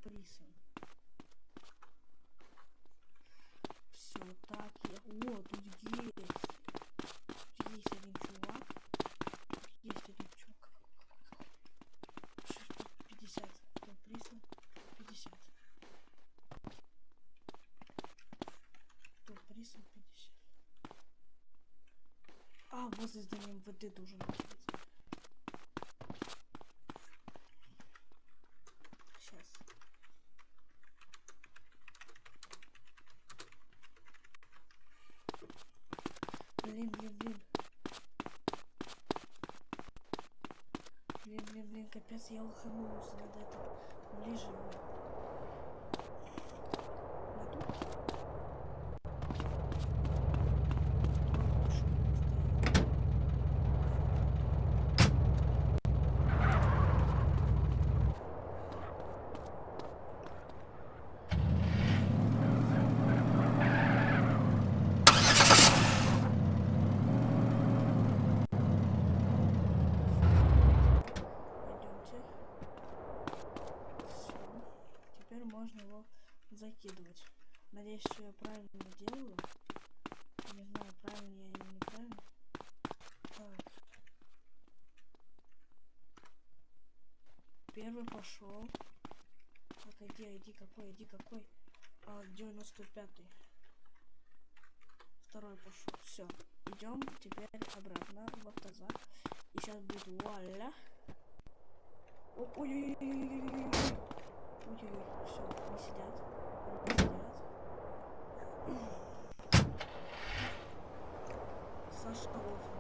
приса. Все, так, о, тут есть. Есть один чувак. Есть один чувак. 50. Кто приса? 50. Кто приса? 50. А, возле здания МВД должен находиться. Сейчас. Блин, капец, я лоханулся, надо это ближе. Можно его закидывать. Надеюсь, что я правильно делаю. Не знаю, правильно я или неправильно. Так. Первый пошел. Так, иди какой? 95-й. Второй пошел. Все. Идем теперь обратно в автозак. И сейчас будет вуаля. Ой-ой-ой-ой-ой-ой-ой. Ой-ой-ой, все, не сидят. Сошел.